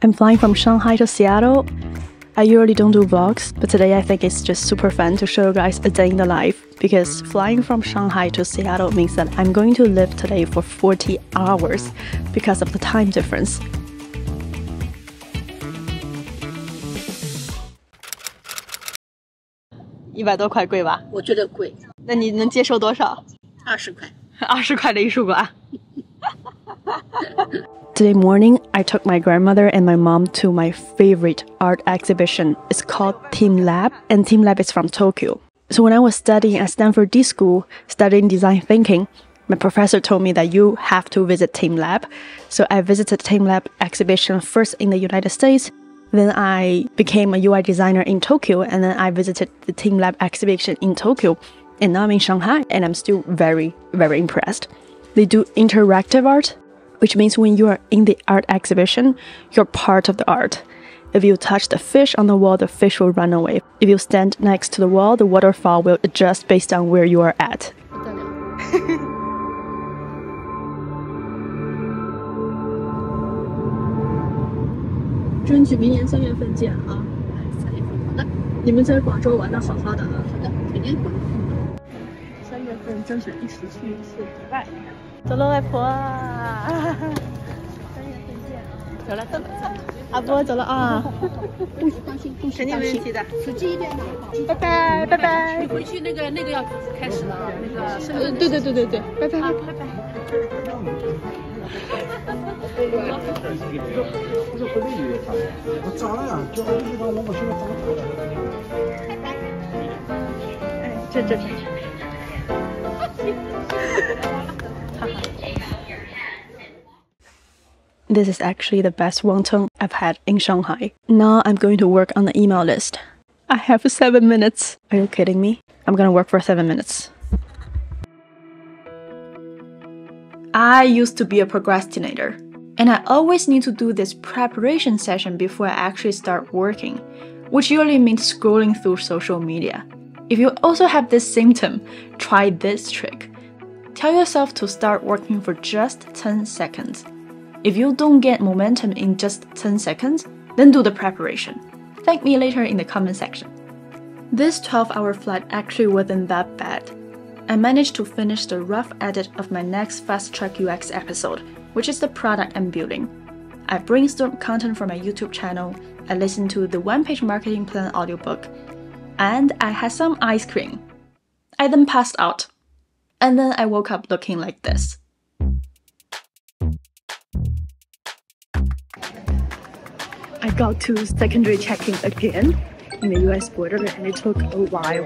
I'm flying from Shanghai to Seattle. I usually don't do vlogs, but today I think it's just super fun to show you guys a day in the life, because flying from Shanghai to Seattle means that I'm going to live today for 40 hours because of the time difference. 100多块贵吧？我觉得贵。那你能接受多少？20块。20块的艺术馆。Today morning, I took my grandmother and my mom to my favorite art exhibition. It's called teamLab, and teamLab is from Tokyo. So when I was studying at Stanford D School, studying design thinking, my professor told me that you have to visit teamLab. So I visited teamLab exhibition first in the United States. Then I became a UI designer in Tokyo, and then I visited the teamLab exhibition in Tokyo. And now I'm in Shanghai, and I'm still very, very impressed. They do interactive art, which means when you are in the art exhibition, you're part of the art. If you touch the fish on the wall, the fish will run away. If you stand next to the wall, the waterfall will adjust based on where you are at. 争取明年3月份见啊！3月份，好的。你们在广州玩得好好的啊！好的，肯定会。3月份争取一起去一次迪拜。走了，外婆。3月份见啊！走了，走了，走了。阿波走了啊！不许放心，不许放心。肯定没问题的。手机一点拿好。拜拜，拜拜。你回去那个要开始了啊，那个。对，拜拜，拜拜。我找了呀，叫我地方我现在找到了。哎，这。This is actually the best wonton I've had in Shanghai. Now I'm going to work on the email list. I have 7 minutes. Are you kidding me? I'm gonna work for 7 minutes. I used to be a procrastinator, and I always need to do this preparation session before I actually start working, which usually means scrolling through social media. If you also have this symptom, try this trick. Tell yourself to start working for just 10 seconds. If you don't get momentum in just 10 seconds, then do the preparation. Thank me later in the comment section. This 12-hour flight actually wasn't that bad. I managed to finish the rough edit of my next Fast Track UX episode, which is the product I'm building. I brainstormed content for my YouTube channel, I listened to the one-page marketing plan audiobook, and I had some ice cream. I then passed out. And then I woke up looking like this. I got to secondary checking again in the US border, and it took a while.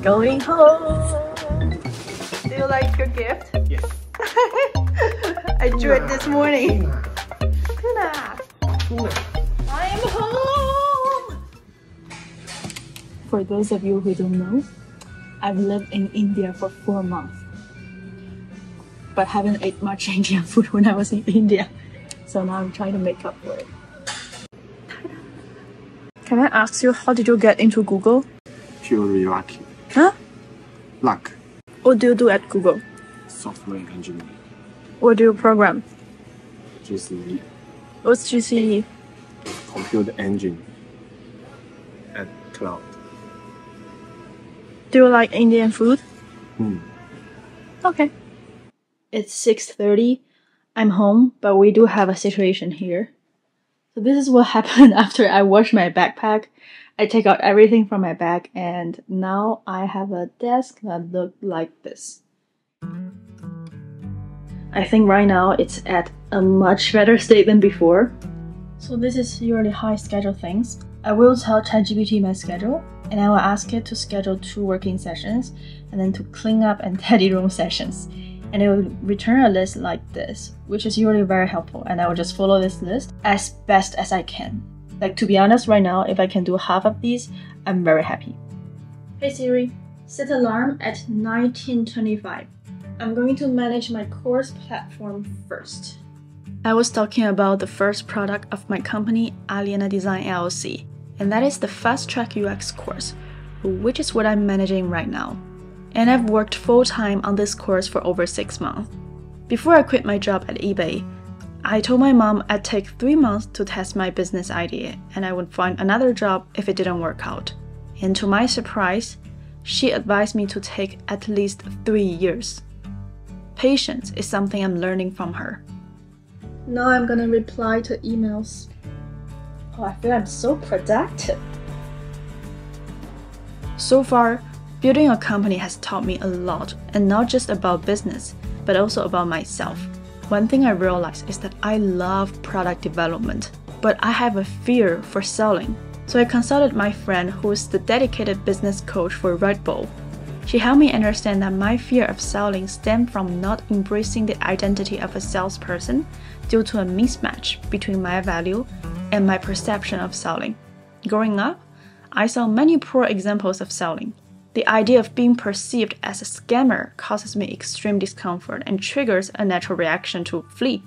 Going home. Do you like your gift? Yes. I drew it this morning. I'm home! For those of you who don't know, I've lived in India for 4 months, but haven't ate much Indian food when I was in India. So now I'm trying to make up for it. Can I ask you, how did you get into Google? Purely lucky. Huh? Luck. What do you do at Google? Software engineering. What do you program? GCE. What's GCE? Computer engine. And cloud. Do you like Indian food? Okay. It's 6:30. I'm home, but we do have a situation here. So this is what happened after I washed my backpack. I take out everything from my bag, and now I have a desk that looks like this. I think right now it's at a much better state than before. So this is usually how I schedule things. I will tell ChatGPT my schedule, and I will ask it to schedule 2 working sessions, and then to clean up and tidy room sessions. And it will return a list like this, which is usually very helpful, and I will just follow this list as best as I can. Like, to be honest, right now, if I can do half of these, I'm very happy. Hey Siri, set alarm at 19:25. I'm going to manage my course platform first. I was talking about the first product of my company, Aliena Cai LLC, and that is the Fast Track UX course, which is what I'm managing right now. And I've worked full-time on this course for over 6 months. Before I quit my job at eBay, I told my mom I'd take 3 months to test my business idea and I would find another job if it didn't work out. And to my surprise, she advised me to take at least 3 years. Patience is something I'm learning from her. Now I'm gonna reply to emails. Oh, I feel I'm so productive. So far, building a company has taught me a lot, and not just about business, but also about myself. One thing I realized is that I love product development, but I have a fear for selling. So I consulted my friend who is the dedicated business coach for Red Bull. She helped me understand that my fear of selling stemmed from not embracing the identity of a salesperson due to a mismatch between my value and my perception of selling. Growing up, I saw many poor examples of selling. The idea of being perceived as a scammer causes me extreme discomfort and triggers a natural reaction to flee.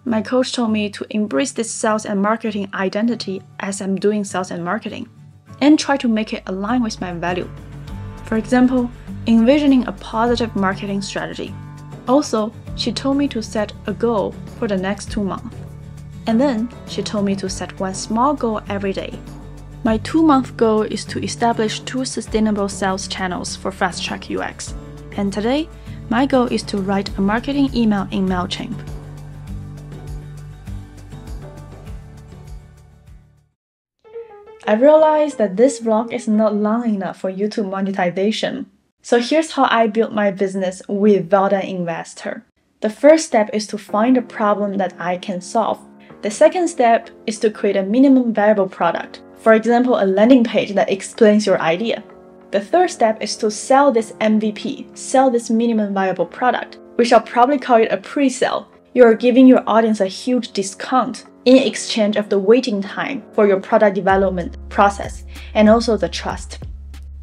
My coach told me to embrace this sales and marketing identity as I'm doing sales and marketing, and try to make it align with my value. For example, envisioning a positive marketing strategy. Also, she told me to set a goal for the next 2 months. And then she told me to set one small goal every day. My 2-month goal is to establish 2 sustainable sales channels for Fast Track UX. And today, my goal is to write a marketing email in MailChimp. I realized that this vlog is not long enough for YouTube monetization. So here's how I built my business without an investor. The first step is to find a problem that I can solve. The second step is to create a minimum viable product. For example, a landing page that explains your idea. The third step is to sell this MVP, sell this minimum viable product. We shall probably call it a pre-sale. You are giving your audience a huge discount in exchange of the waiting time for your product development process and also the trust.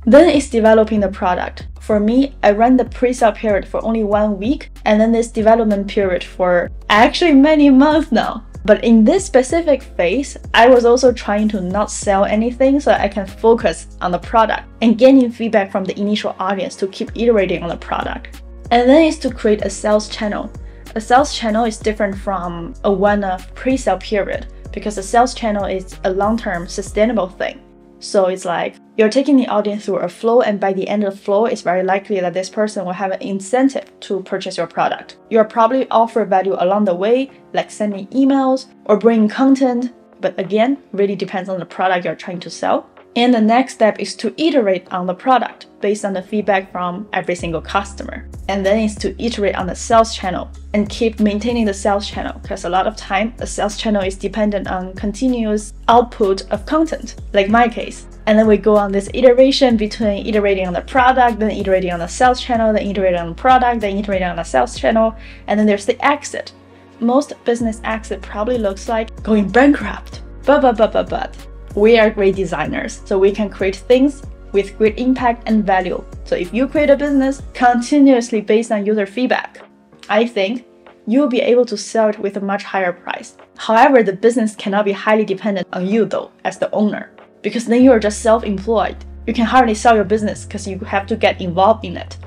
Then it's developing the product. For me, I ran the pre-sale period for only 1 week and then this development period for actually many months now. But in this specific phase, I was also trying to not sell anything so I can focus on the product and gaining feedback from the initial audience to keep iterating on the product. And then it's to create a sales channel. A sales channel is different from a one-off pre-sale period because a sales channel is a long-term sustainable thing. So it's like you're taking the audience through a flow, and by the end of the flow, it's very likely that this person will have an incentive to purchase your product. You'll probably offer value along the way, like sending emails or bringing content, but again, really depends on the product you're trying to sell. And the next step is to iterate on the product based on the feedback from every single customer. And then it's to iterate on the sales channel and keep maintaining the sales channel, because a lot of time, a sales channel is dependent on continuous output of content, like my case. And then we go on this iteration between iterating on the product, then iterating on the sales channel, then iterating on the product, then iterating on the sales channel, and then there's the exit. Most business exit probably looks like going bankrupt. But we are great designers, so we can create things with great impact and value. So if you create a business continuously based on user feedback, I think you'll be able to sell it with a much higher price. However, the business cannot be highly dependent on you though, as the owner, because then you're just self-employed. You can hardly sell your business because you have to get involved in it.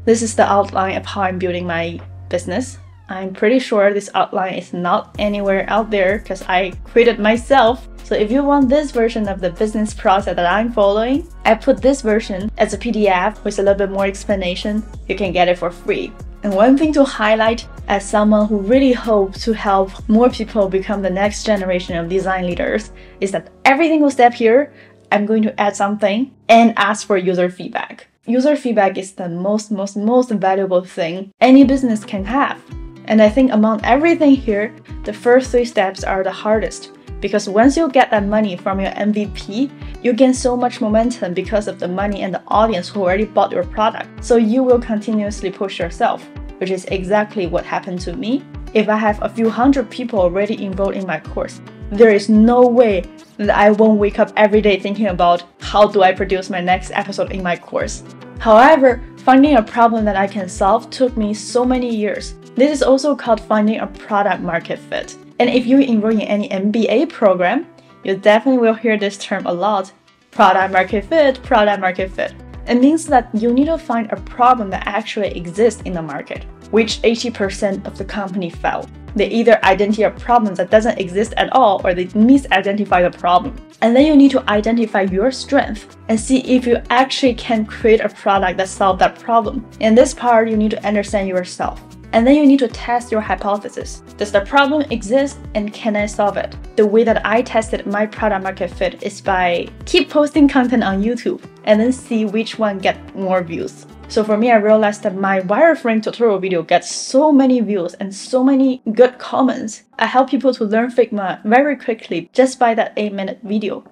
This is the outline of how I'm building my business. I'm pretty sure this outline is not anywhere out there because I created myself. So if you want this version of the business process that I'm following, I put this version as a PDF with a little bit more explanation. You can get it for free. And one thing to highlight as someone who really hopes to help more people become the next generation of design leaders is that every single step here, I'm going to add something and ask for user feedback. User feedback is the most valuable thing any business can have. And I think among everything here, the first 3 steps are the hardest, because once you get that money from your MVP, you gain so much momentum because of the money and the audience who already bought your product. So you will continuously push yourself, which is exactly what happened to me. If I have a few hundred people already enrolled in my course, there is no way that I won't wake up every day thinking about how do I produce my next episode in my course. However, finding a problem that I can solve took me so many years. This is also called finding a product market fit. And if you enroll in any MBA program, you definitely will hear this term a lot. Product market fit, product market fit. It means that you need to find a problem that actually exists in the market, which 80% of the company fail. They either identify a problem that doesn't exist at all, or they misidentify the problem. And then you need to identify your strength and see if you actually can create a product that solves that problem. In this part, you need to understand yourself. And then you need to test your hypothesis. Does the problem exist and can I solve it? The way that I tested my product market fit is by keep posting content on YouTube and then see which one get more views. So for me, I realized that my wireframe tutorial video gets so many views and so many good comments. I help people to learn Figma very quickly just by that 8-minute video.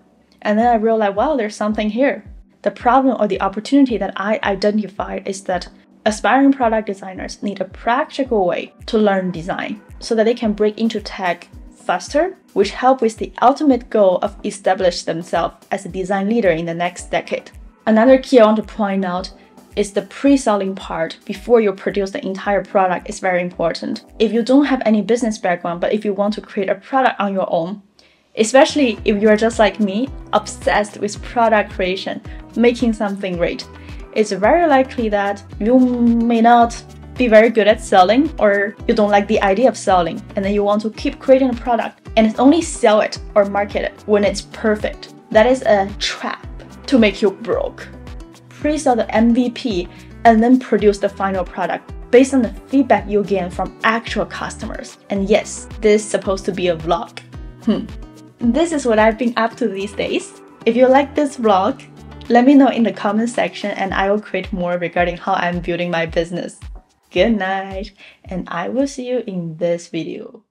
And then I realized, wow, there's something here. The problem or the opportunity that I identified is that aspiring product designers need a practical way to learn design so that they can break into tech faster, which help with the ultimate goal of establish themselves as a design leader in the next decade. Another key I want to point out is the pre-selling part before you produce the entire product is very important. If you don't have any business background, but if you want to create a product on your own, especially if you're just like me, obsessed with product creation, making something great, it's very likely that you may not be very good at selling, or you don't like the idea of selling, and then you want to keep creating a product and only sell it or market it when it's perfect. That is a trap to make you broke. Pre-sell the MVP and then produce the final product based on the feedback you gain from actual customers. And yes, this is supposed to be a vlog. This is what I've been up to these days. If you like this vlog, let me know in the comment section and I will create more regarding how I'm building my business. Good night, and I will see you in this video.